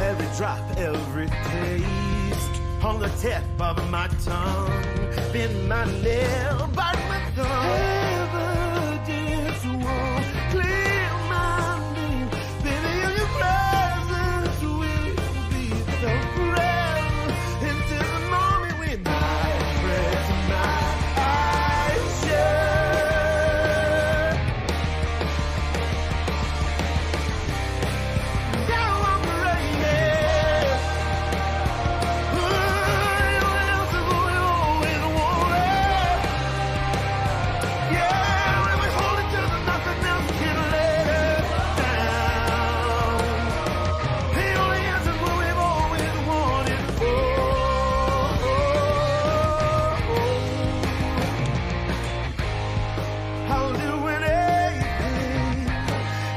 Every drop, every taste on the tip of my tongue. Bend my nail, bite my thumb. Evidence won't clear my name. Baby, in your presence will be the breath into the moment when I press my eyes shut. Now I'm ready. What else is going on with the water? Yeah, when we hold each other, nothing else can let us down. The only answer's what we've always wanted for. I'll do anything.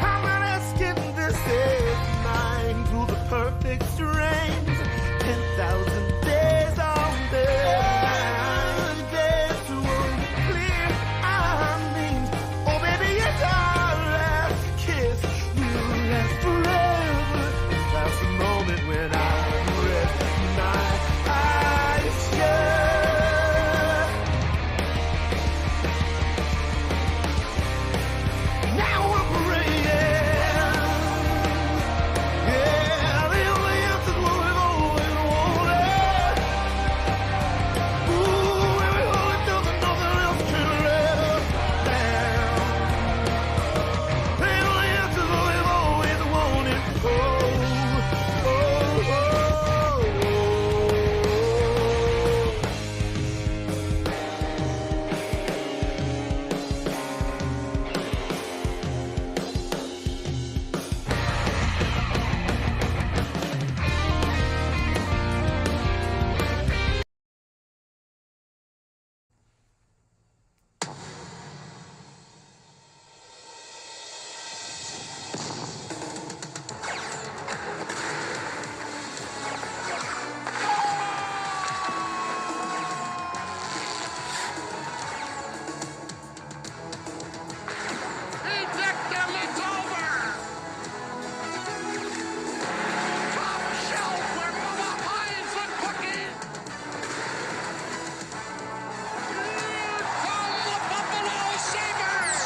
I'm not asking to save mine through the perfect strings. 10,000 days on the days won't clear our names. Oh, baby, it's our last kiss. We'll last forever. That's the moment when I rest my eyes shut. Now I'm praying. Yeah, the only answer's what we've always wanted. Ooh, when we hold each other, nothing else can let us down. The only answer's what we've always wanted. Oh, oh, oh, Victim, it's over! Top shelf where Mama hides the cookies! Here come the Buffalo Sabres!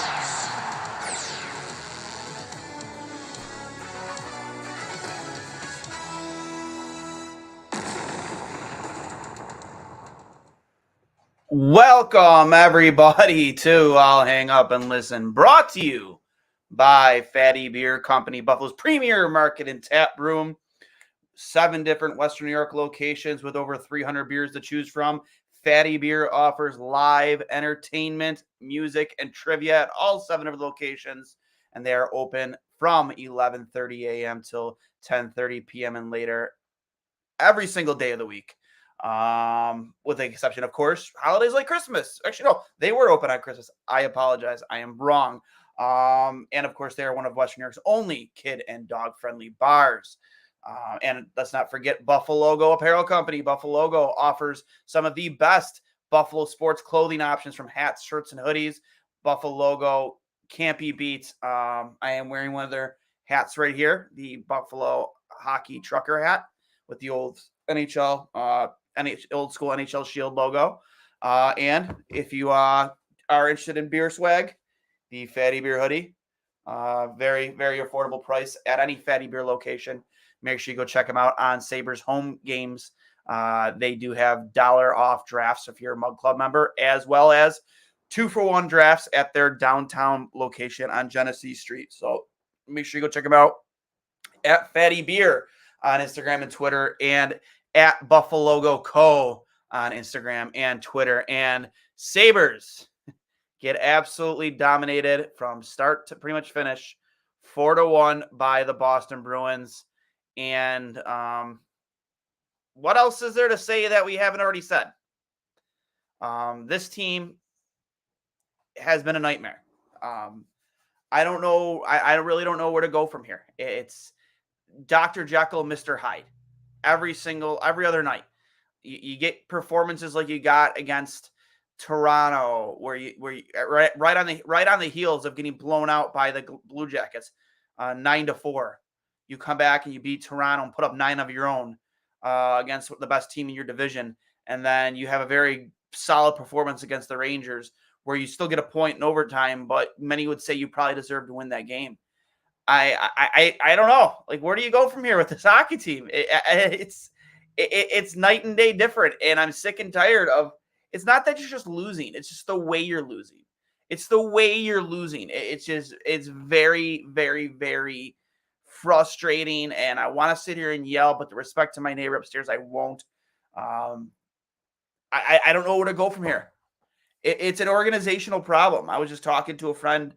Welcome, everybody, to I'll Hang Up and Listen, brought to you by Fatty Beer Company, Buffalo's premier market and tap room. 7 different Western New York locations with over 300 beers to choose from. Fatty Beer offers live entertainment, music, and trivia at all 7 of the locations, and they are open from 11:30 a.m. till 10:30 p.m. and later every single day of the week. With the exception, of course, holidays like Christmas. Actually, no, they were open on Christmas. I apologize. I am wrong. And of course, they are one of Western New York's only kid and dog friendly bars. And let's not forget Buffalo Logo Apparel Company. Buffalo Logo offers some of the best Buffalo sports clothing options, from hats, shirts, and hoodies. Buffalo Logo can't be beat. I am wearing one of their hats right here, the Buffalo Hockey Trucker hat with the old NHL, old school NHL Shield logo. And if you are interested in beer swag, the Fatty Beer hoodie, very, very affordable price at any Fatty Beer location. Make sure you go check them out on Sabres home games. They do have $1 off drafts if you're a Mug Club member, as well as 2-for-1 drafts at their downtown location on Genesee Street. So make sure you go check them out at Fatty Beer on Instagram and Twitter, and at Buffalo Logo Co. on Instagram and Twitter. And Sabres get absolutely dominated from start to pretty much finish, 4-1 by the Boston Bruins. And what else is there to say that we haven't already said? This team has been a nightmare. I don't know. I really don't know where to go from here. It's Dr. Jekyll, Mr. Hyde. Every other night, you get performances like you got against Toronto, where you right on the heels of getting blown out by the Blue Jackets, 9-4. You come back and you beat Toronto and put up 9 of your own against the best team in your division. And then you have a very solid performance against the Rangers where you still get a point in overtime, but many would say you probably deserve to win that game. I don't know. Like, where do you go from here with this hockey team? It's night and day different, and I'm sick and tired of. It's not that you're just losing; it's just the way you're losing. It's the way you're losing. It's very, very, very frustrating, and I want to sit here and yell, but the respect to my neighbor upstairs, I won't. I don't know where to go from here. It's an organizational problem. I was just talking to a friend,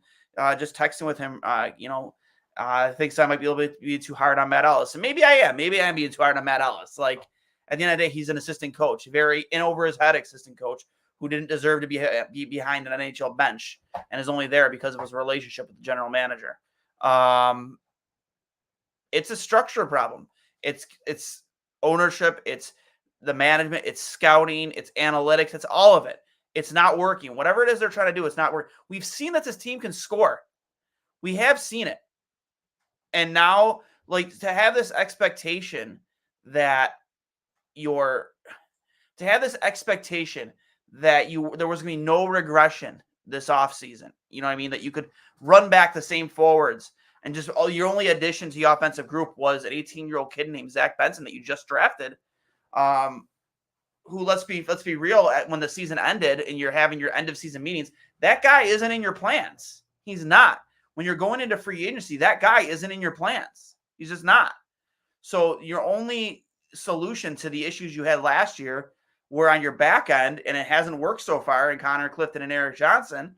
just texting with him. Thinks I might be a little bit too hard on Matt Ellis, and maybe I am. Maybe I am being too hard on Matt Ellis. Like, at the end of the day, he's an assistant coach, very in over his head assistant coach who didn't deserve to be behind an NHL bench and is only there because of his relationship with the general manager. It's a structure problem. It's ownership. It's the management. It's scouting. It's analytics. It's all of it. It's not working. Whatever it is they're trying to do, it's not working. We've seen that this team can score. We have seen it. And now, like, to have this expectation that there was going to be no regression this offseason. You know what I mean? That you could run back the same forwards and just your only addition to the offensive group was an 18-year-old kid named Zach Benson that you just drafted. Who, let's be real, when the season ended and you're having your end of season meetings, that guy isn't in your plans. He's not. When you're going into free agency, that guy isn't in your plans. He's just not. So your only solution to the issues you had last year were on your back end, and it hasn't worked so far in Connor Clifton and Eric Johnson.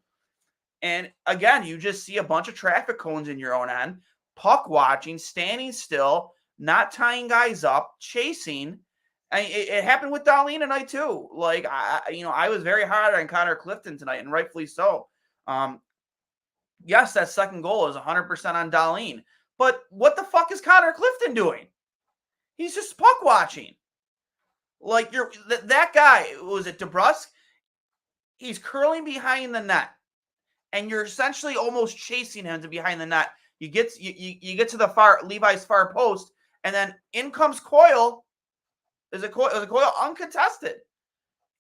And again, you just see a bunch of traffic cones in your own end, puck watching, standing still, not tying guys up, chasing. It happened with Darlene tonight too. Like, I was very hard on Connor Clifton tonight, and rightfully so. Yes, that second goal is 100% on Darlene. But what the fuck is Connor Clifton doing? He's just puck watching. Like, that guy, was it DeBrusque? He's curling behind the net, and you're essentially almost chasing him to behind the net. You get to the Levi's far post, and then in comes Coyle. Is it Coyle uncontested?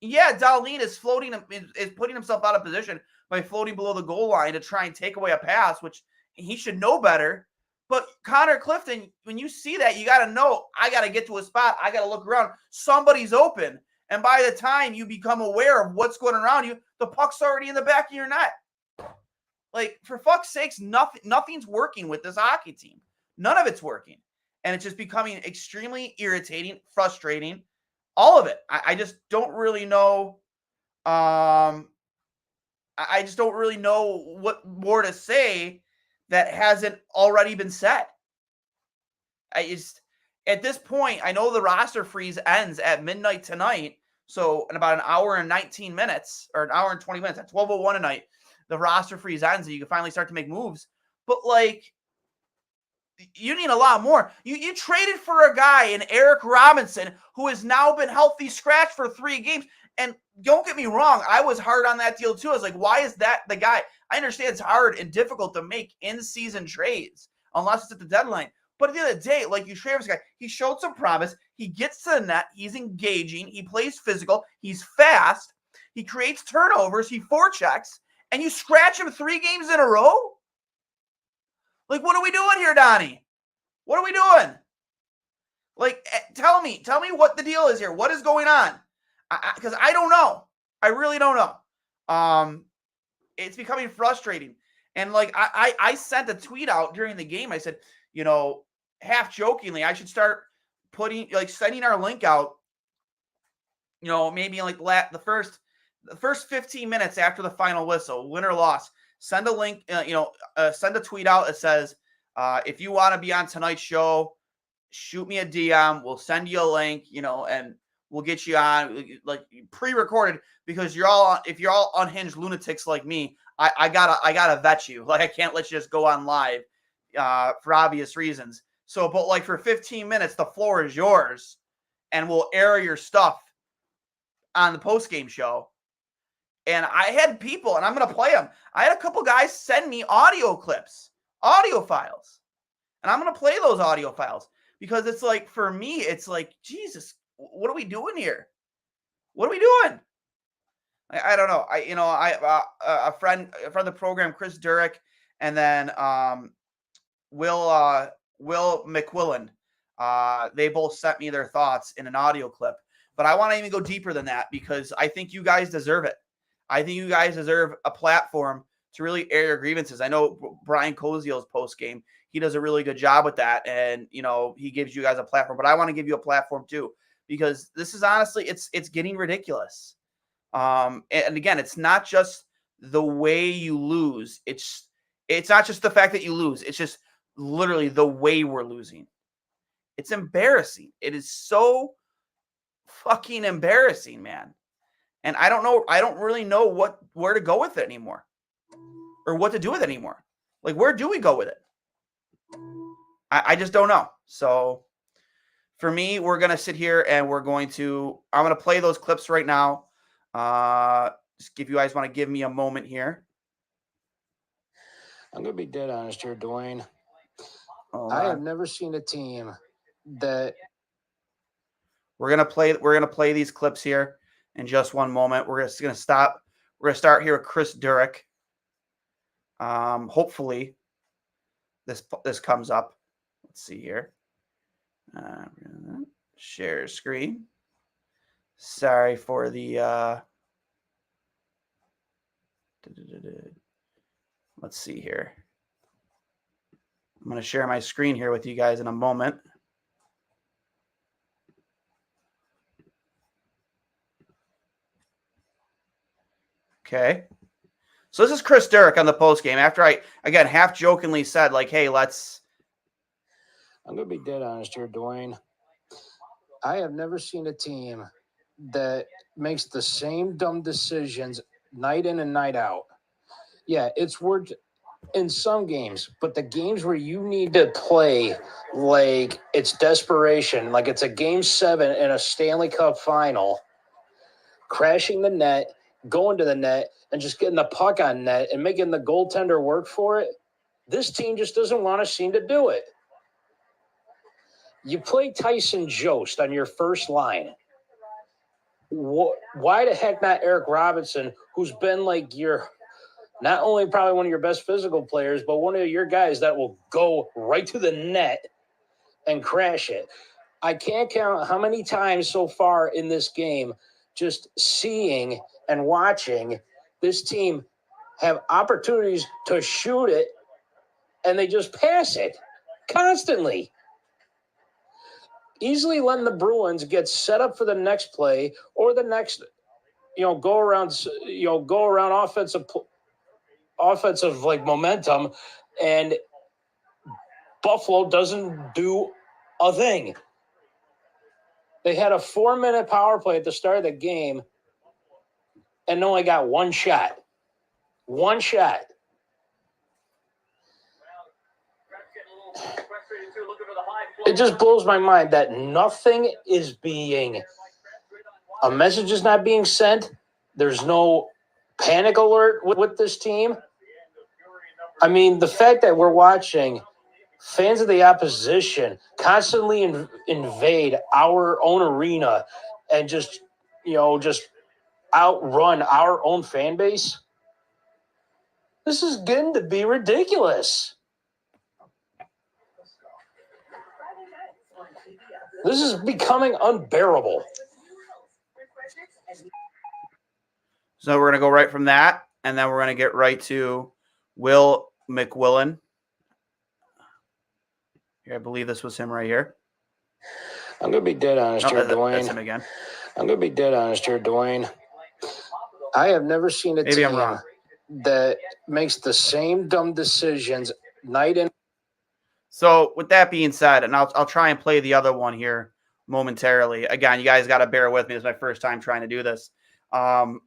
Yeah, Darlene is putting himself out of position by floating below the goal line to try and take away a pass, which he should know better. But Connor Clifton, when you see that, you got to know, I got to get to a spot. I got to look around. Somebody's open. And by the time you become aware of what's going around you, the puck's already in the back of your net. Like, for fuck's sakes, nothing's working with this hockey team. None of it's working. And it's just becoming extremely irritating, frustrating, all of it. I just don't really know. I just don't really know what more to say that hasn't already been said. At this point, I know the roster freeze ends at midnight tonight. So in about an hour and 19 minutes, or an hour and 20 minutes, at 12:01 tonight, the roster freeze ends and you can finally start to make moves. But, like, you need a lot more. You traded for a guy in Eric Robinson who has now been healthy scratch for 3 games. And don't get me wrong, I was hard on that deal too. I was like, why is that the guy? I understand it's hard and difficult to make in-season trades unless it's at the deadline. But at the end of the day, like, you trade this guy, he showed some promise. He gets to the net. He's engaging. He plays physical. He's fast. He creates turnovers. He forechecks. And you scratch him 3 games in a row? Like, what are we doing here, Donnie? What are we doing? Like, tell me what the deal is here. What is going on? Because I don't know. I really don't know. It's becoming frustrating. And, like, I sent a tweet out during the game. I said, half jokingly, I should start sending our link out, maybe like the first 15 minutes after the final whistle, win or loss. Send a link, send a tweet out that says, if you want to be on tonight's show, shoot me a DM. We'll send you a link, and we'll get you on, like, pre-recorded, because if you're all unhinged lunatics like me, I gotta vet you. Like, I can't let you just go on live for obvious reasons. So, but like, for 15 minutes, the floor is yours, and we'll air your stuff on the post-game show. And I had people, and I'm going to play them. I had a couple guys send me audio clips, audio files. And I'm going to play those audio files because it's like, for me, it's like, Jesus, what are we doing here? What are we doing? I don't know. A friend of the program, Chris Durick, and then Will McQuillan. They both sent me their thoughts in an audio clip. But I want to even go deeper than that because I think you guys deserve it. I think you guys deserve a platform to really air your grievances. I know Brian Koziel's post game, he does a really good job with that, and he gives you guys a platform. But I want to give you a platform too because this is honestly, it's getting ridiculous. And again, it's not just the way you lose. It's not just the fact that you lose. It's just literally the way we're losing. It's embarrassing. It is so fucking embarrassing, man. And I don't know. I don't really know where to go with it anymore, or what to do with it anymore. Like, where do we go with it? I just don't know. So for me, we're gonna sit here and I'm gonna play those clips right now. Just if you guys want to give me a moment here. I'm gonna be dead honest here, Duane. I have never seen a team that we're gonna play these clips here in just one moment. We're just gonna stop. We're gonna start here with Chris Durick. Hopefully this comes up. Let's see here. Share screen. Sorry for the let's see here. I'm going to share my screen here with you guys in a moment. Okay. So this is Chris Durick on the post game after I, again, half jokingly said, like, hey, let's. I'm going to be dead honest here, Duane. I have never seen a team that makes the same dumb decisions night in and night out. Yeah, it's worked in some games, but the games where you need to play like it's desperation, like it's a game 7 in a Stanley Cup final, crashing the net, going to the net, and just getting the puck on net and making the goaltender work for it, this team just doesn't want to seem to do it. You play Tyson Jost on your first line. Why the heck not Eric Robinson, who's been like not only probably one of your best physical players, but one of your guys that will go right to the net and crash it. I can't count how many times so far in this game just seeing and watching this team have opportunities to shoot it, and they just pass it constantly. Easily letting the Bruins get set up for the next play or the next, go around offensive like momentum, and Buffalo doesn't do a thing. They had a 4-minute power play at the start of the game and only got one shot. One shot. It just blows my mind that nothing is a message is not being sent. There's no panic alert with this team. I mean, the fact that we're watching fans of the opposition constantly invade our own arena and just outrun our own fan base, this is getting to be ridiculous. This is becoming unbearable. So we're going to go right from that, and then we're going to get right to Will McQuillan. Here, I believe this was him right here. I'm going to be dead honest here, Duane. That's him again. I'm going to be dead honest here, Duane. I have never seen a team that makes the same dumb decisions night in. So with that being said, and I'll try and play the other one here momentarily. Again, you guys got to bear with me. It's my first time trying to do this. To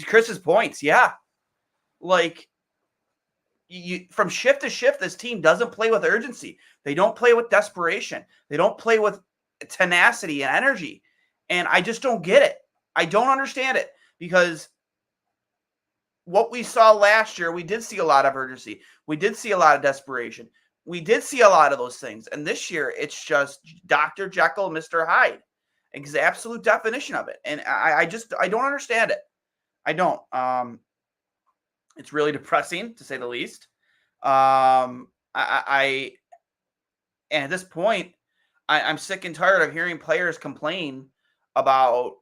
Chris's points, yeah. Like, from shift to shift, this team doesn't play with urgency. They don't play with desperation. They don't play with tenacity and energy. And I just don't get it. I don't understand it, because what we saw last year, we did see a lot of urgency. We did see a lot of desperation. we did see a lot of those things. And this year, it's just Dr. Jekyll, Mr. Hyde. It's the absolute definition of it. And I don't understand it. I don't. It's really depressing, to say the least. And at this point, I'm sick and tired of hearing players complain about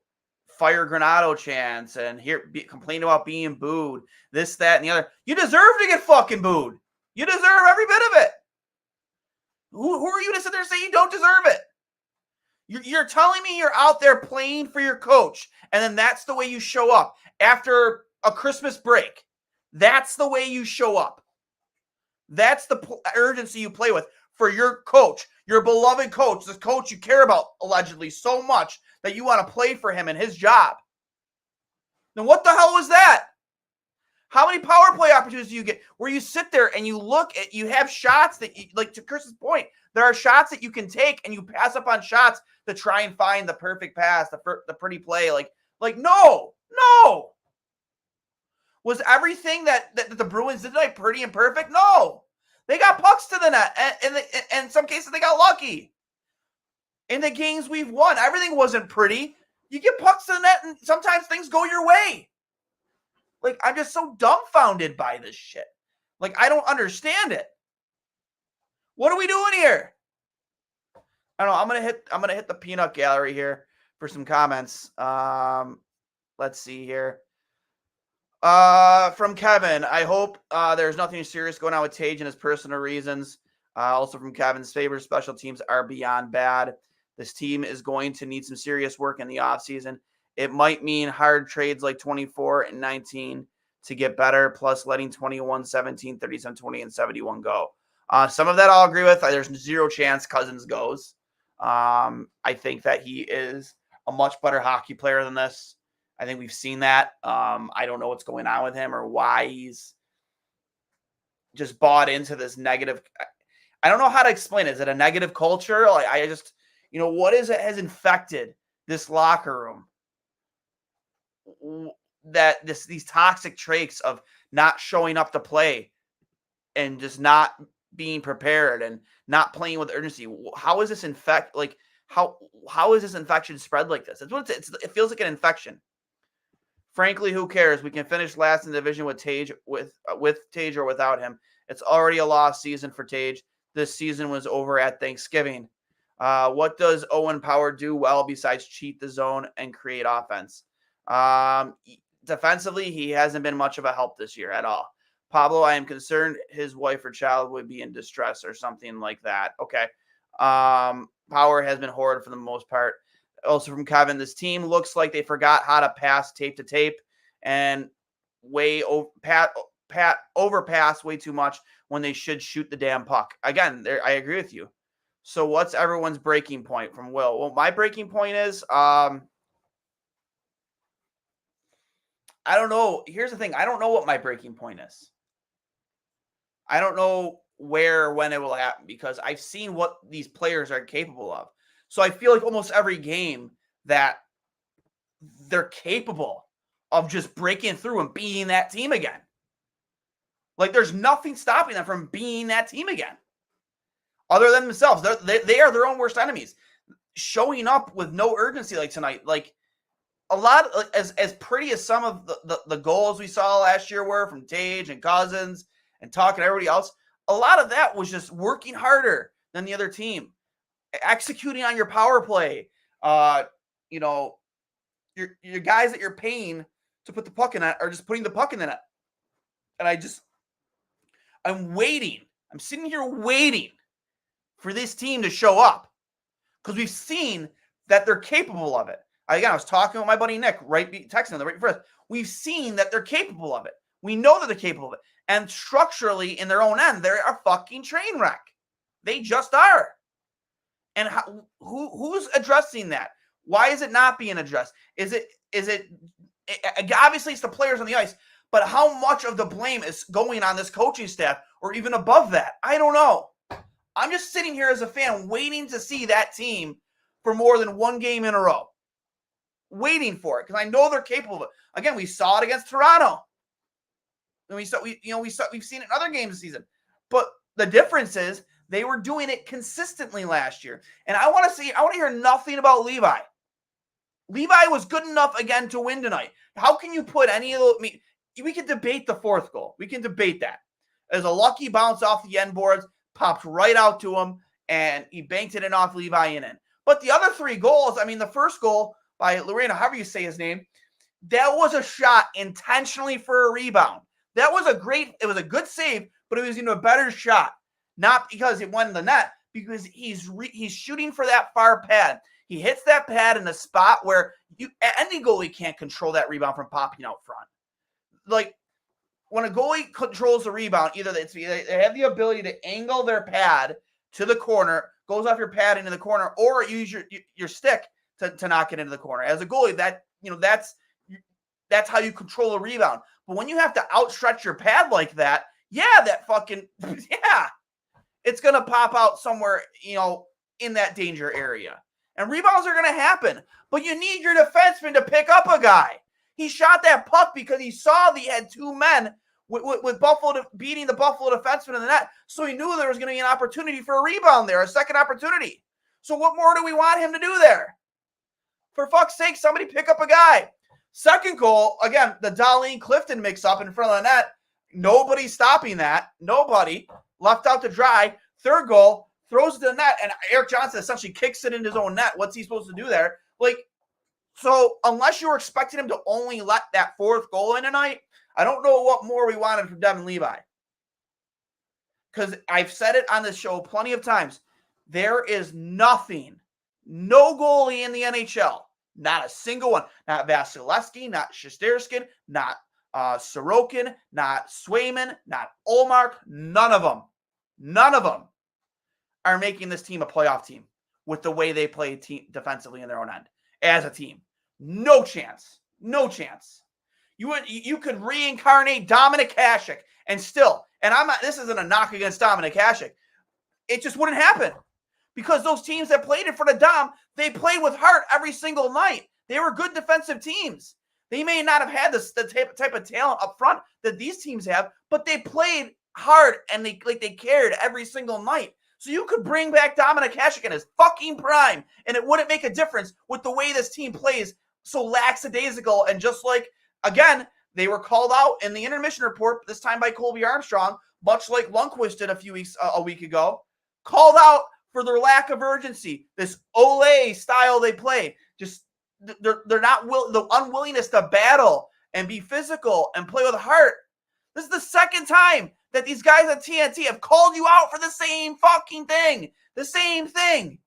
fire Granado chants and complain about being booed, this, that, and the other. You deserve to get fucking booed. You deserve every bit of it. Who are you to sit there and say you don't deserve it? You're telling me you're out there playing for your coach, and then that's the way you show up after a Christmas break. That's the way you show up. That's the urgency you play with for your coach, your beloved coach, this coach you care about allegedly so much that you want to play for him and his job. Then what the hell was that? How many power play opportunities do you get where you sit there and you look at, you have shots that, like to Chris's point, there are shots that you can take and you pass up on shots to try and find the perfect pass, the pretty play. Like no. Was everything that the Bruins did tonight pretty and perfect? No. They got pucks to the net, and in some cases they got lucky. In the games we've won, everything wasn't pretty. You get pucks to the net, and sometimes things go your way. Like, I'm just so dumbfounded by this shit. Like, I don't understand it. What are we doing here? I don't know. I'm gonna hit the peanut gallery here for some comments. Let's see here. From Kevin, I hope there's nothing serious going on with Tage and his personal reasons. Also from Kevin's favorite special teams are beyond bad. This team is going to need some serious work in the offseason. It might mean hard trades like 24 and 19 to get better, plus letting 21, 17, 37, 20, and 71 go. Some of that I'll agree with. There's zero chance Cousins goes. I think that he is a much better hockey player than this. I think we've seen that. I don't know what's going on with him or why he's just bought into this negative. I don't know how to explain it. Is it a negative culture? Like, I just, what is it has infected this locker room? That these toxic traits of not showing up to play and just not being prepared and not playing with urgency. How is this how is this infection spread like this? It feels like an infection. Frankly, who cares? We can finish last in the division with Tage or without him. It's already a lost season for Tage. This season was over at Thanksgiving. What does Owen Power do well besides cheat the zone and create offense? Defensively, he hasn't been much of a help this year at all. Pablo, I am concerned his wife or child would be in distress or something like that. Okay. Power has been horrid for the most part. Also from Kevin, this team looks like they forgot how to pass tape to tape and overpass way too much when they should shoot the damn puck. Again, I agree with you. So what's everyone's breaking point from Will? Well, my breaking point is, I don't know. Here's the thing. I don't know what my breaking point is. I don't know where or when it will happen because I've seen what these players are capable of. So I feel like almost every game that they're capable of just breaking through and being that team again. Like there's nothing stopping them from being that team again. Other than themselves. They are their own worst enemies. Showing up with no urgency like tonight, like a lot, as pretty as some of the goals we saw last year were from Tage and Cousins and talking to everybody else, a lot of that was just working harder than the other team, executing on your power play. Your guys that you're paying to put the puck in that are just putting the puck in the net. And I'm waiting. I'm sitting here waiting for this team to show up because we've seen that they're capable of it. Again, I was talking with my buddy Nick, texting him right first. We've seen that they're capable of it. We know that they're capable of it. And structurally, in their own end, they're a fucking train wreck. They just are. And who's addressing that? Why is it not being addressed? Is it obviously it's the players on the ice, but how much of the blame is going on this coaching staff or even above that? I don't know. I'm just sitting here as a fan waiting to see that team for more than one game in a row. Waiting for it because I know they're capable of it. Again, we saw it against Toronto. And we've seen it in other games this season. But the difference is They were doing it consistently last year. And I want to hear nothing about Levi. Levi was good enough again to win tonight. How can you put any of the, we can debate the fourth goal. We can debate that. There's a lucky bounce off the end boards, popped right out to him, and he banked it in off Levi and in. But the other 3 goals, I mean, the first goal by Lorena, however you say his name, that was a shot intentionally for a rebound. It was a good save, but it was even a better shot. Not because it went in the net, because he's shooting for that far pad. He hits that pad in a spot where any goalie can't control that rebound from popping out front. Like, when a goalie controls the rebound, either they have the ability to angle their pad to the corner, goes off your pad into the corner, or use your stick to knock it into the corner. As a goalie, that's how you control a rebound. But when you have to outstretch your pad like that, it's going to pop out somewhere, in that danger area. And rebounds are going to happen. But you need your defenseman to pick up a guy. He shot that puck because he saw that he had 2 men with Buffalo beating the Buffalo defenseman in the net. So he knew there was going to be an opportunity for a rebound there, a second opportunity. So what more do we want him to do there? For fuck's sake, somebody pick up a guy. Second goal, again, the Dahlin-Clifton mix-up in front of the net. Nobody's stopping that. Nobody. Left out to dry. Third goal, throws it to the net, and Eric Johnson essentially kicks it in his own net. What's he supposed to do there? So unless you were expecting him to only let that 4th goal in tonight, I don't know what more we wanted from Devin Levi. Because I've said it on this show plenty of times. There is nothing, no goalie in the NHL, not a single one, not Vasilevsky, not Shesterkin, not Sorokin, not Swayman, not Ullmark, none of them are making this team a playoff team with the way they play defensively in their own end as a team. No chance. You could reincarnate Dominik Hasek and still, and this isn't a knock against Dominik Hasek. It just wouldn't happen because those teams that played in front of Dom, they played with heart every single night. They were good defensive teams. They may not have had the type of talent up front that these teams have, but they played hard and they cared every single night. So you could bring back Dominik Hasek in his fucking prime, and it wouldn't make a difference with the way this team plays so lackadaisical. And just like, again, they were called out in the intermission report, this time by Colby Armstrong, much like Lundqvist did a week ago, called out for their lack of urgency, this Ole style they play. Just they're not the unwillingness to battle and be physical and play with heart. This is the second time that these guys at TNT have called you out for the same fucking thing. The same thing.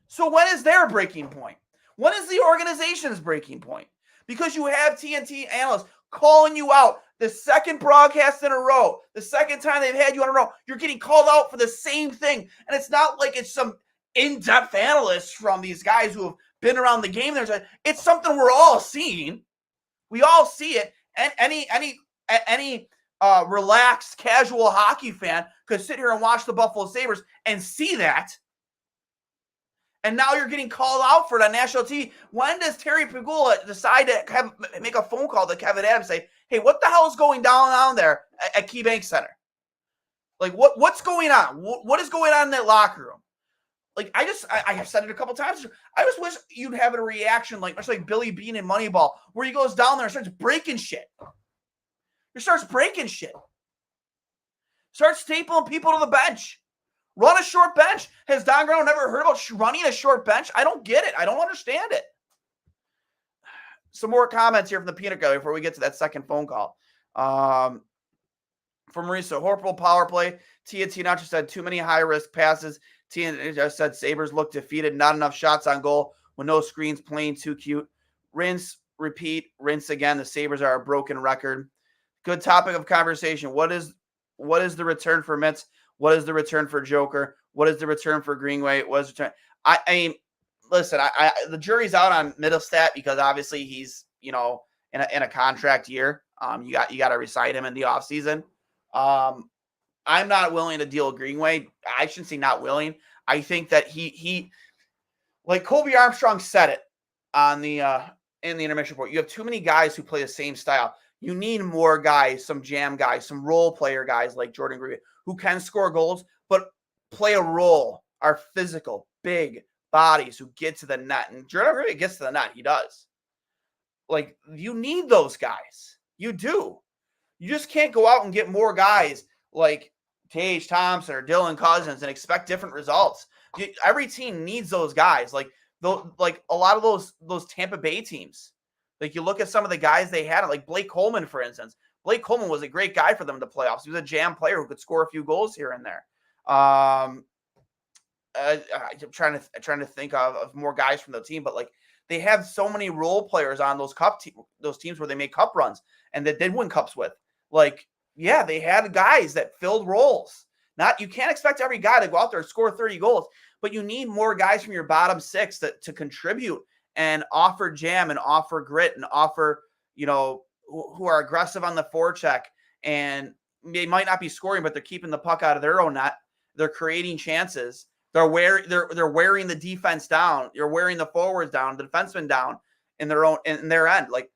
So when is their breaking point? When is the organization's breaking point? Because you have TNT analysts calling you out the second broadcast in a row, the second time they've had you on a row, you're getting called out for the same thing. And it's not like it's some in-depth analysts from these guys who have been around the game. It's something we're all seeing. We all see it. And any relaxed, casual hockey fan could sit here and watch the Buffalo Sabres and see that. And now you're getting called out for it on national TV. When does Terry Pegula decide to make a phone call to Kevin Adams and say, hey, what the hell is going down there at KeyBank Center? Like, what's going on? What is going on in that locker room? Like, I have said it a couple times. I just wish you'd have a reaction much like Billy Beane in Moneyball, where he goes down there and starts breaking shit. He starts breaking shit. Starts stapling people to the bench. Run a short bench. Has Don Granato never heard about running a short bench? I don't get it. I don't understand it. Some more comments here from the peanut gallery before we get to that second phone call. From Marisa, horrible power play. TNT not just had too many high-risk passes. TNT just said Sabres look defeated. Not enough shots on goal with no screens, playing too cute. Rinse, repeat, rinse again. The Sabres are a broken record. Good topic of conversation. What is the return for Mitz? What is the return for Joker? What is the return for Greenway? What is the return? I mean, listen, the jury's out on Middlestat because obviously he's, in a contract year. You got to resign him in the offseason. I'm not willing to deal with Greenway. I shouldn't say not willing. I think that he like Colby Armstrong said it on the in the intermission report. You have too many guys who play the same style. You need more guys, some jam guys, some role player guys like Jordan Greenway, who can score goals, but play a role, are physical, big bodies who get to the net. And Jordan gets to the net. He does. Like, you need those guys. You do. You just can't go out and get more guys like Tage Thompson or Dylan Cousins and expect different results. Every team needs those guys. Like a lot of those Tampa Bay teams. Like, you look at some of the guys they had, like Blake Coleman, for instance. Blake Coleman was a great guy for them in the playoffs. He was a jam player who could score a few goals here and there. I'm trying to think of more guys from the team, but like, they have so many role players on those those teams where they make cup runs and that did win cups with. Like, yeah, they had guys that filled roles. You can't expect every guy to go out there and score 30 goals, but you need more guys from your bottom six to contribute and offer jam and offer grit and offer, who are aggressive on the forecheck, and they might not be scoring, but they're keeping the puck out of their own net. They're creating chances. They're wearing the defense down. You're wearing the forwards down, the defensemen down in their end. Like,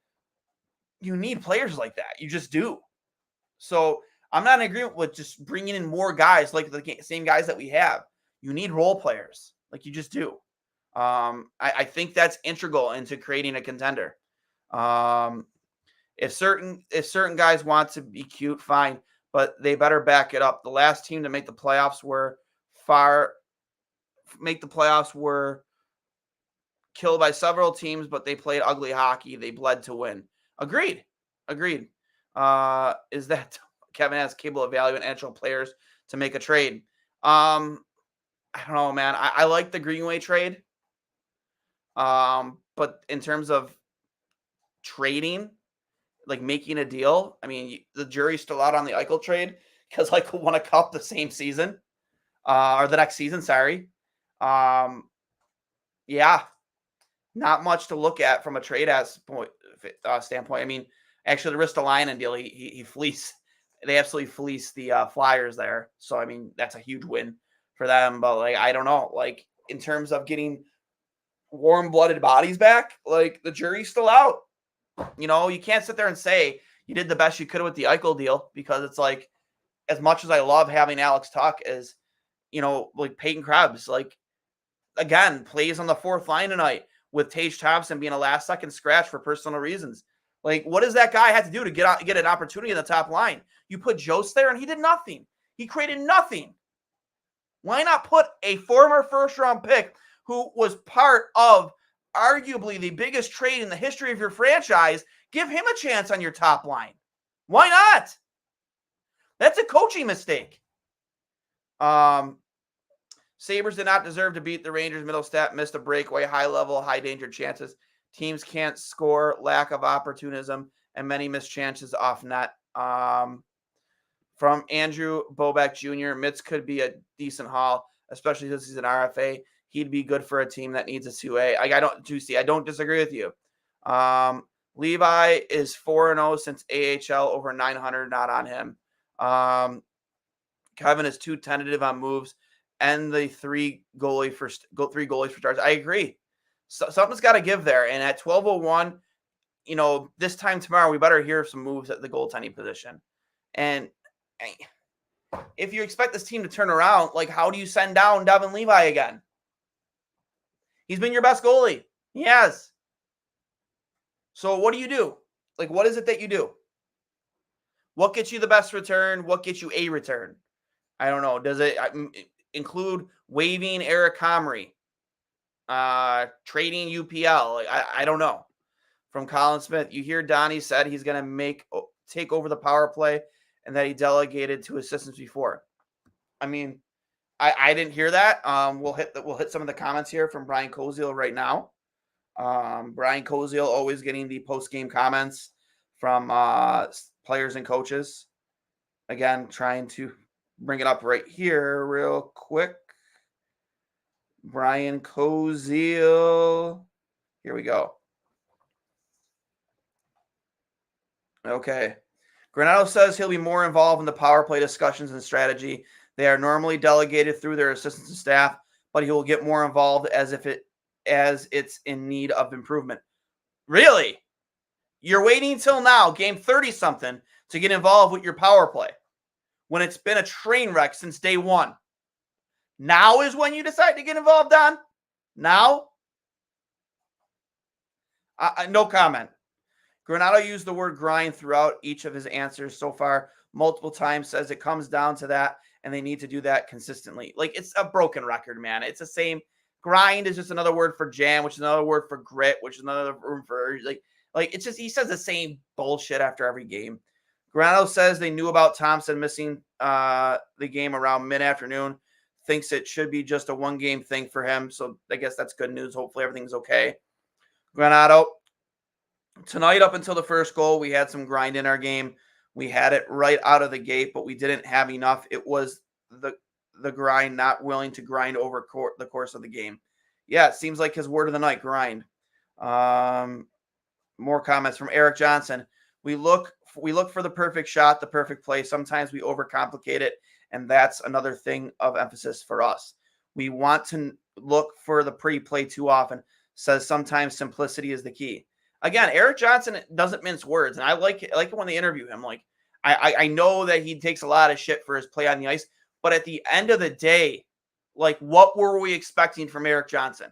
you need players like that. You just do. So I'm not in agreement with just bringing in more guys like the same guys that we have. You need role players. Like, you just do. I think that's integral into creating a contender. If certain guys want to be cute, fine, but they better back it up. The last team to make the playoffs were killed by several teams, but they played ugly hockey. They bled to win. Agreed. Is that Kevin has capable of valuing NHL players to make a trade? I don't know, man. I like the Greenway trade. But in terms of trading, like making a deal, I mean, the jury's still out on the Eichel trade because Eichel won a cup the same season, or the next season. Sorry. Yeah, not much to look at from a trade standpoint. I mean, actually, the Ristolainen deal, they absolutely fleeced the Flyers there. So, I mean, that's a huge win for them. But, like, I don't know. Like, in terms of getting warm-blooded bodies back, like, the jury's still out. You can't sit there and say you did the best you could with the Eichel deal, because it's like, as much as I love having Alex Tuch as, like Peyton Krebs, like, again, plays on the fourth line tonight with Tage Thompson being a last-second scratch for personal reasons. Like, what does that guy have to do to get an opportunity in the top line? You put Jost there, and he did nothing. He created nothing. Why not put a former first-round pick who was part of arguably the biggest trade in the history of your franchise, give him a chance on your top line? Why not? That's a coaching mistake. Sabres did not deserve to beat the Rangers. Middlestat missed a breakaway, high-level, high-danger chances. Teams can't score, lack of opportunism, and many missed chances off net. From Andrew Bobek Jr., Mitz could be a decent haul, especially since he's an RFA. He'd be good for a team that needs a 2A. I don't disagree with you. Levi is 4-0 since AHL, over 900, not on him. Kevin is too tentative on moves, and the three goalies for starts. I agree. So, something's got to give there. And at 12:01, this time tomorrow, we better hear some moves at the goaltending position. And if you expect this team to turn around, like, how do you send down Devin Levi again? He's been your best goalie. He has. So what do you do? Like, what is it that you do? What gets you the best return? What gets you a return? I don't know. Does it include waiving Eric Comrie? Trading UPL? Like, I don't know. From Colin Smith, you hear Donnie said he's going to take over the power play and that he delegated to assistants before. I mean, I didn't hear that. We'll hit some of the comments here from Brian Koziel right now. Brian Koziel always getting the post-game comments from players and coaches. Again, trying to bring it up right here real quick. Brian Koziel. Here we go. Okay. Granado says he'll be more involved in the power play discussions and strategy. They are normally delegated through their assistants and staff, but he will get more involved as it's in need of improvement. Really? You're waiting until now, game 30-something, to get involved with your power play. when it's been a train wreck since day one. Now is when you decide to get involved on? Now? No comment. Granato used the word grind throughout each of his answers so far, multiple times, says it comes down to that, and they need to do that consistently. Like, it's a broken record, man. It's the same. Grind is just another word for jam, which is another word for grit, which is another word for, like it's just, he says the same bullshit after every game. Granato says they knew about Thompson missing the game around mid-afternoon, thinks it should be just a one-game thing for him, so I guess that's good news. Hopefully everything's okay. Granato, tonight, up until the first goal, we had some grind in our game. We had it right out of the gate, but we didn't have enough. It was the grind, not willing to grind over the course of the game. Yeah, it seems like his word of the night, grind. More comments from Eric Johnson. We look for the perfect shot, the perfect play. Sometimes we overcomplicate it, and that's another thing of emphasis for us. We want to look for the pretty play too often. Says sometimes simplicity is the key. Again, Eric Johnson doesn't mince words, and I like it when they interview him. Like, I know that he takes a lot of shit for his play on the ice, but at the end of the day, like, what were we expecting from Eric Johnson?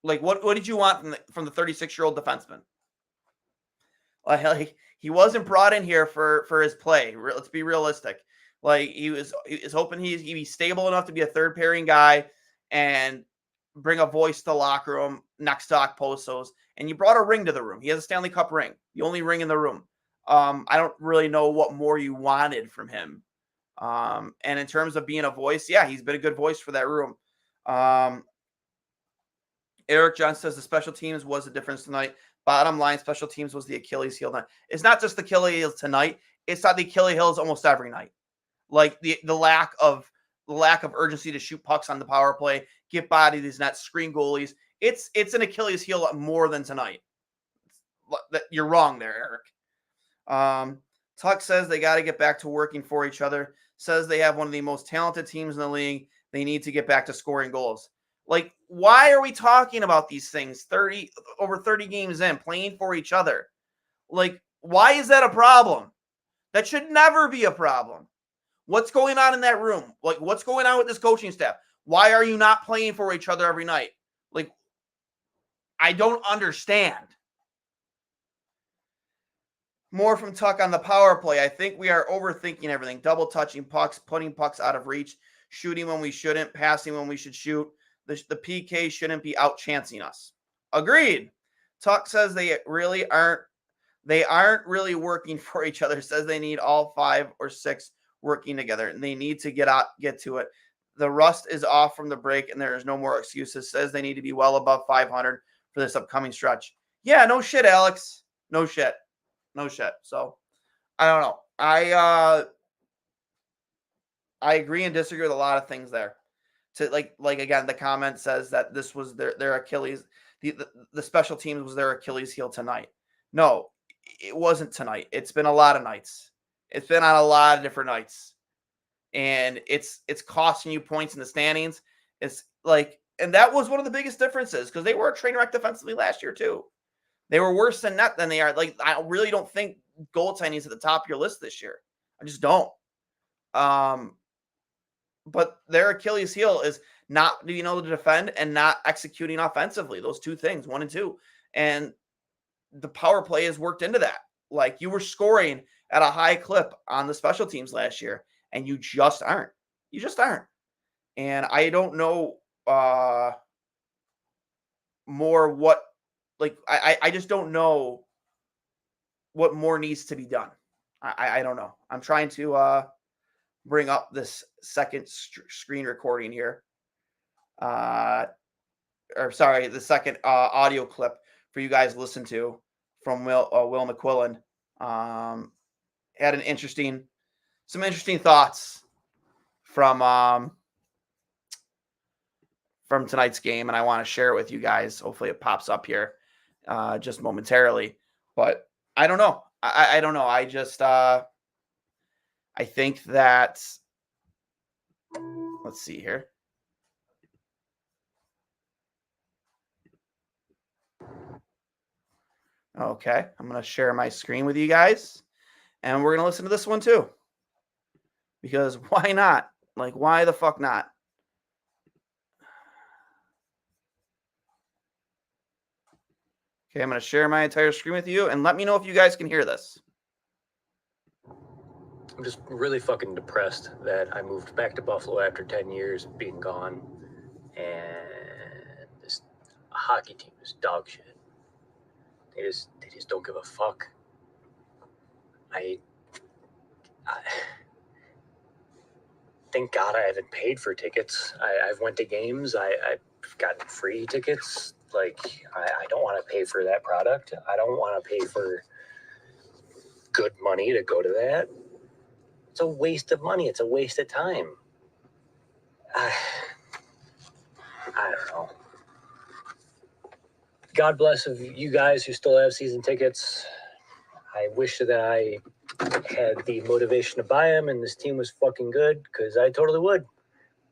Like, what did you want from the 36-year-old defenseman? Like, he wasn't brought in here for his play. Let's be realistic. Like, he was hoping he'd be stable enough to be a third pairing guy and bring a voice to the locker room next to Okposos. And you brought a ring to the room. He has a Stanley Cup ring, the only ring in the room. I don't really know what more you wanted from him. And in terms of being a voice, yeah, he's been a good voice for that room. Eric John says the special teams was the difference tonight. Bottom line, special teams was the Achilles heel night. It's not just the Achilles heel tonight. It's not the Achilles heels almost every night. Like the lack of urgency to shoot pucks on the power play, get body these nets, screen goalies. It's an Achilles heel more than tonight. You're wrong there, Eric. Tuck says they got to get back to working for each other. Says they have one of the most talented teams in the league. They need to get back to scoring goals. Like, why are we talking about these things over 30 games in, playing for each other? Like, why is that a problem? That should never be a problem. What's going on in that room? Like, what's going on with this coaching staff? Why are you not playing for each other every night? Like, I don't understand. More from Tuck on the power play. I think we are overthinking everything. Double touching pucks, putting pucks out of reach, shooting when we shouldn't, passing when we should shoot. The PK shouldn't be out chancing us. Agreed. Tuck says they aren't really working for each other. Says they need all 5 or 6 working together, and they need to get to it. The rust is off from the break, and there is no more excuses. Says they need to be well above 500 for this upcoming stretch. Yeah, no shit, Alex. No shit. So, I don't know. I agree and disagree with a lot of things there. To like again, the comment says that this was their Achilles. The special teams was their Achilles heel tonight. No, it wasn't tonight. It's been a lot of nights. It's been on a lot of different nights, and it's costing you points in the standings. It's like, and that was one of the biggest differences because they were a train wreck defensively last year too. They were worse than net than they are. Like, I really don't think goaltending is at the top of your list this year. I just don't. But their Achilles heel is not being able to defend and not executing offensively. Those two things, 1 and 2. And the power play has worked into that. Like, you were scoring at a high clip on the special teams last year, and you just aren't. You just aren't. And I don't know more what, like, I just don't know what more needs to be done. I don't know. I'm trying to bring up this second screen recording here. The second audio clip for you guys to listen to from Will McQuillan. Had some interesting thoughts from tonight's game, and I want to share it with you guys. Hopefully it pops up here just momentarily, but I don't know. I don't know. I just I think that, let's see here. Okay, I'm going to share my screen with you guys, And we're going to listen to this one too. Because why not? Like, why the fuck not? Okay, I'm going to share my entire screen with you, and let me know if you guys can hear this. I'm just really fucking depressed that I moved back to Buffalo after 10 years being gone, and this hockey team is dog shit. They just don't give a fuck. I thank God I haven't paid for tickets. I've went to games. I've gotten free tickets. Like, I don't want to pay for that product. I don't want to pay for good money to go to that. It's a waste of money. It's a waste of time. I don't know. God bless of you guys who still have season tickets. I wish that I had the motivation to buy them and this team was fucking good, because I totally would.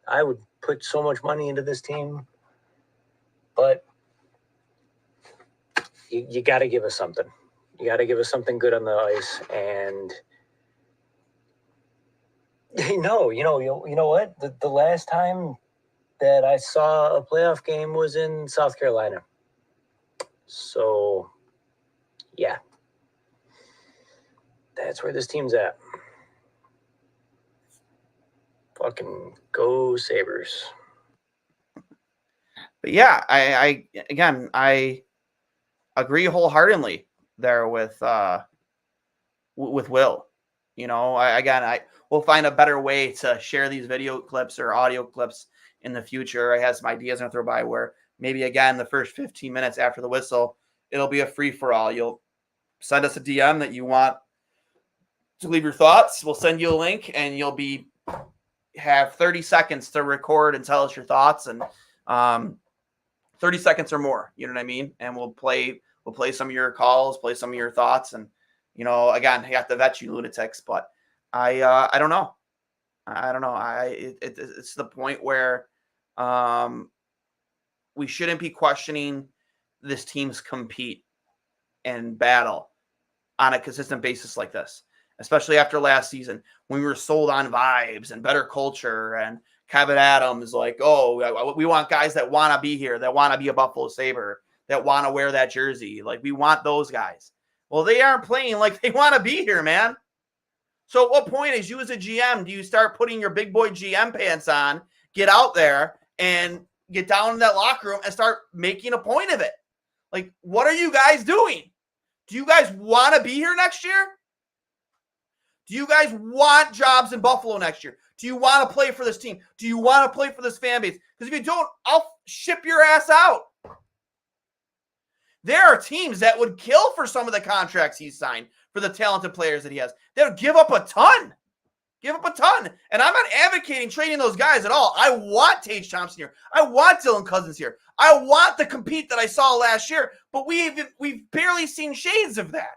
I would put so much money into this team. But you got to give us something. You got to give us something good on the ice. And you know what? The last time that I saw a playoff game was in South Carolina. So, yeah. That's where this team's at. Fucking go Sabres. But yeah, I agree wholeheartedly there with Will. You know, I will find a better way to share these video clips or audio clips in the future. I have some ideas to throw by where maybe, again, the first 15 minutes after the whistle, it'll be a free-for-all. You'll send us a DM that you want to leave your thoughts. We'll send you a link, and you'll have 30 seconds to record and tell us your thoughts, and 30 seconds or more. You know what I mean? And we'll play some of your calls, play some of your thoughts, and again, I have to vet you lunatics, but I don't know. I don't know. It's the point where we shouldn't be questioning this team's compete and battle on a consistent basis like this, especially after last season when we were sold on vibes and better culture, and Kevin Adams like, oh, we want guys that want to be here, that want to be a Buffalo Sabre, that want to wear that jersey. Like, we want those guys. Well, they aren't playing like they want to be here, man. So at what point, as you as a GM, do you start putting your big boy GM pants on, get out there, and get down in that locker room and start making a point of it? Like, what are you guys doing? Do you guys want to be here next year? Do you guys want jobs in Buffalo next year? Do you want to play for this team? Do you want to play for this fan base? Because if you don't, I'll ship your ass out. There are teams that would kill for some of the contracts he's signed for the talented players that he has. They would give up a ton. Give up a ton. And I'm not advocating trading those guys at all. I want Tage Thompson here. I want Dylan Cousins here. I want the compete that I saw last year, but we've barely seen shades of that.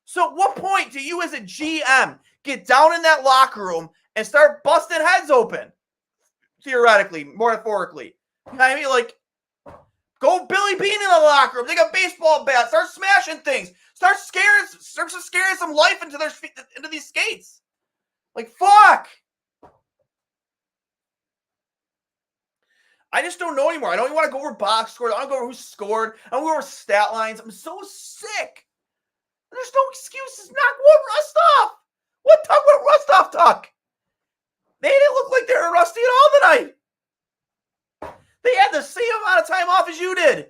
So at what point do you as a GM get down in that locker room and start busting heads open? Theoretically, metaphorically. You know what I mean? Like, go Billy Bean in the locker room. Take a baseball bat. Start smashing things. Start scaring some life into these skates. Like, fuck. I just don't know anymore. I don't even want to go over box scores. I don't go over who scored. I don't go over stat lines. I'm so sick. There's no excuses. Knock what Rostov. What talk? What Rostov talk? They didn't look like they were rusty at all tonight. They had the same amount of time off as you did.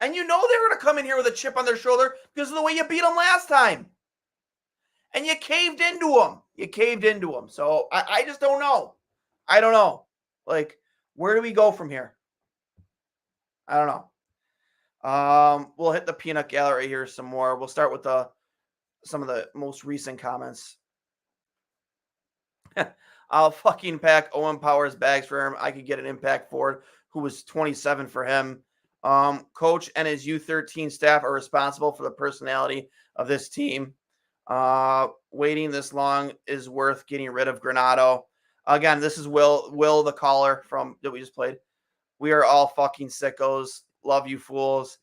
And you know they were going to come in here with a chip on their shoulder because of the way you beat them last time. And you caved into them. So I just don't know. I don't know. Like, where do we go from here? I don't know. We'll hit the peanut gallery here some more. We'll start with some of the most recent comments. I'll fucking pack Owen Powers bags for him. I could get an Impact Ford who was 27 for him. Coach and his U13 staff are responsible for the personality of this team. Waiting this long is worth getting rid of Granato. Again, this is Will the caller that we just played. We are all fucking sickos. Love you fools.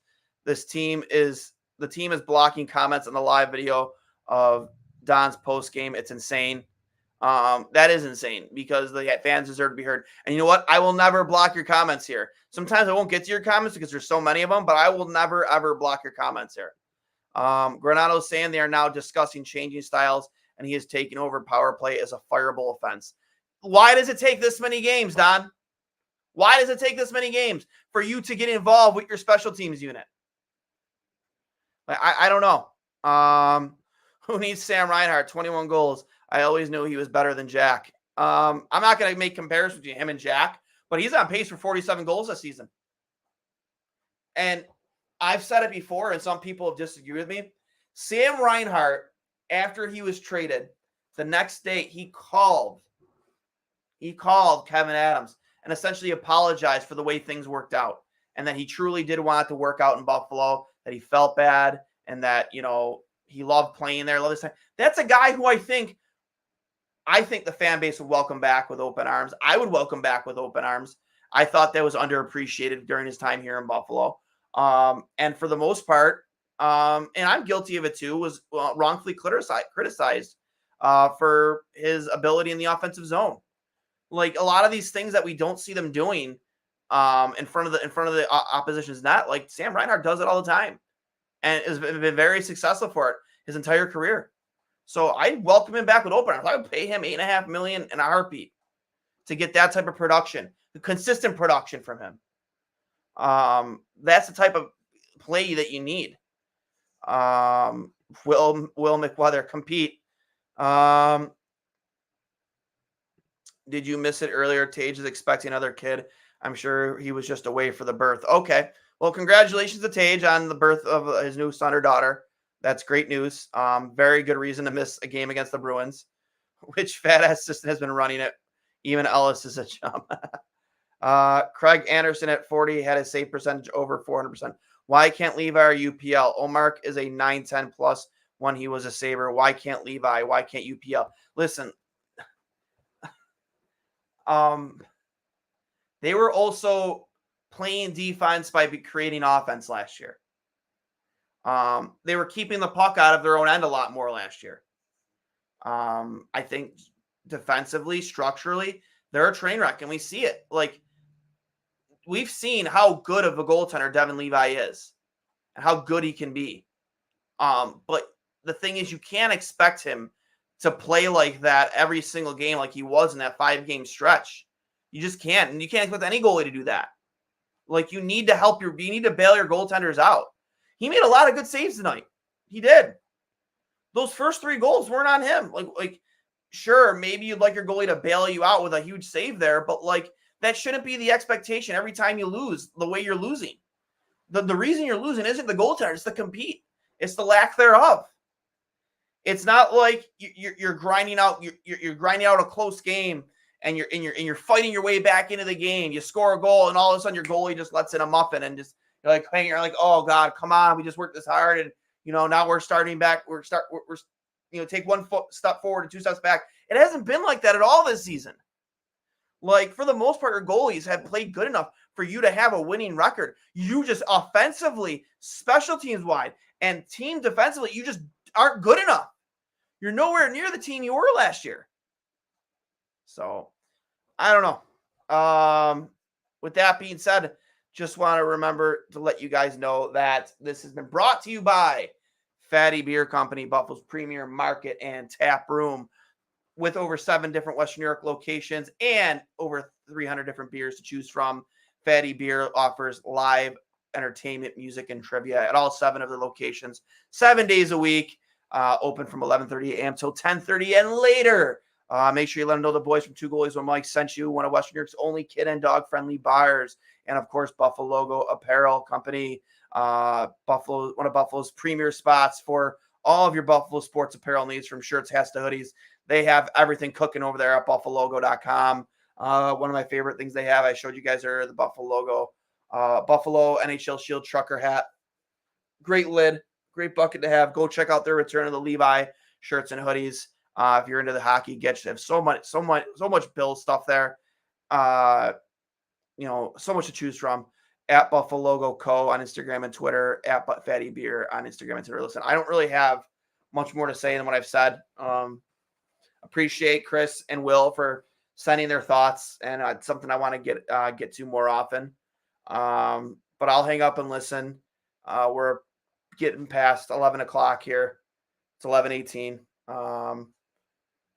This team is the team is blocking comments on the live video of Don's post game. It's insane. That is insane because the fans deserve to be heard. And you know what? I will never block your comments here. Sometimes I won't get to your comments because there's so many of them, but I will never, ever block your comments here. Granato's saying they are now discussing changing styles, and he is taking over power play as a fireable offense. Why does it take this many games, Don? Why does it take this many games for you to get involved with your special teams unit? I don't know. Who needs Sam Reinhart? 21 goals. I always knew he was better than Jack. I'm not going to make comparisons between him and Jack, but he's on pace for 47 goals this season. And I've said it before, and some people have disagreed with me. Sam Reinhart, after he was traded, the next day he called Kevin Adams and essentially apologized for the way things worked out, and that he truly did want it to work out in Buffalo, that he felt bad, and that, you know, he loved playing there, loved his time. That's a guy who I think the fan base would welcome back with open arms. I would welcome back with open arms. I thought that was underappreciated during his time here in Buffalo. And for the most part, and I'm guilty of it too, was wrongfully criticized for his ability in the offensive zone. Like a lot of these things that we don't see them doing in front of the opposition's net, like Sam Reinhart does it all the time, and has been very successful for it his entire career. So I welcome him back with open arms. I would pay him $8.5 million in a heartbeat to get that type of production, the consistent production from him. That's the type of play that you need. Will McWeather compete? Did you miss it earlier? Tage is expecting another kid. I'm sure he was just away for the birth. Okay. Well, congratulations to Tage on the birth of his new son or daughter. That's great news. Very good reason to miss a game against the Bruins, which fat-ass assistant has been running it. Even Ellis is a chum. Craig Anderson at 40 had a save percentage over 400%. Why can't Levi or UPL? Omark is a 910 plus when he was a Sabre. Why can't Levi? Why can't UPL? Listen, they were also playing defense by creating offense last year. They were keeping the puck out of their own end a lot more last year. I think defensively, structurally, they're a train wreck, and we see it. Like, we've seen how good of a goaltender Devin Levi is and how good he can be. But the thing is, you can't expect him to play like that every single game like he was in that 5-game stretch. You just can't. And you can't expect any goalie to do that. Like, you need to you need to bail your goaltenders out. He made a lot of good saves tonight. He did. Those first 3 goals weren't on him. Like, sure, maybe you'd like your goalie to bail you out with a huge save there, but like, that shouldn't be the expectation every time you lose the way you're losing. The reason you're losing isn't the goaltender, it's the compete. It's the lack thereof. It's not like you're grinding out you're grinding out a close game and you're fighting your way back into the game. You score a goal and all of a sudden your goalie just lets in a muffin and just you're like, oh God, come on, we just worked this hard and now we're starting back. We're take 1 step forward and 2 steps back. It hasn't been like that at all this season. Like, for the most part, your goalies have played good enough for you to have a winning record. You just offensively, special teams wide, and team defensively, you just aren't good enough. You're nowhere near the team you were last year. So, I don't know. With that being said, just want to remember to let you guys know that this has been brought to you by Fatty Beer Company, Buffalo's premier market and tap room, with over 7 different Western New York locations and over 300 different beers to choose from. Fatty Beer offers live entertainment, music, and trivia at all 7 of the locations, 7 days a week, open from 11:30 a.m. till 10:30 and later. Make sure you let them know the boys from Two Goalies One Mike sent you, one of Western New York's only kid and dog friendly bars, and of course Buffalo Logo Apparel Company, one of Buffalo's premier spots for all of your Buffalo sports apparel needs, from shirts, hats to hoodies. They have everything cooking over there at buffalogo.com. One of my favorite things they have, I showed you guys earlier, the Buffalo logo, Buffalo NHL Shield trucker hat. Great lid, great bucket to have. Go check out their return of the Levi shirts and hoodies. If you're into the hockey, they have so much Bill stuff there. So much to choose from. at Buffalo Logo Co. on Instagram and Twitter, at Fatty Beer on Instagram and Twitter. Listen, I don't really have much more to say than what I've said. Appreciate Chris and Will for sending their thoughts, and it's something I want to get to more often. But I'll hang up and listen. We're getting past 11 o'clock here. It's 11:18.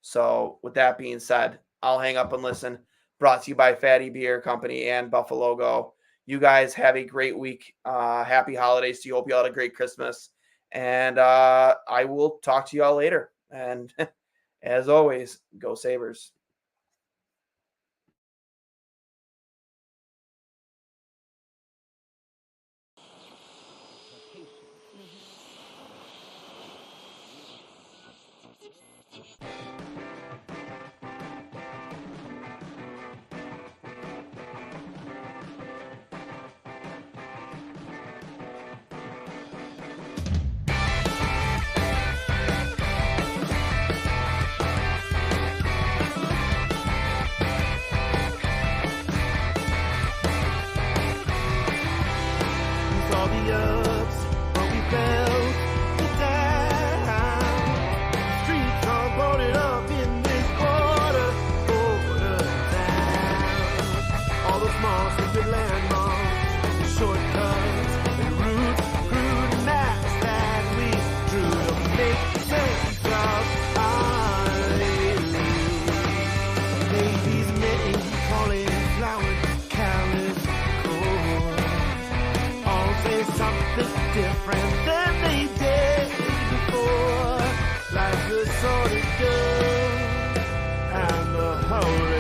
So with that being said, I'll hang up and listen. Brought to you by Fatty Beer Company and Buffalo Go. You guys have a great week. Happy holidays to you. Hope you all had a great Christmas. And I will talk to you all later. And as always, go Sabres. Different than they did before, like the sort of girl and the holy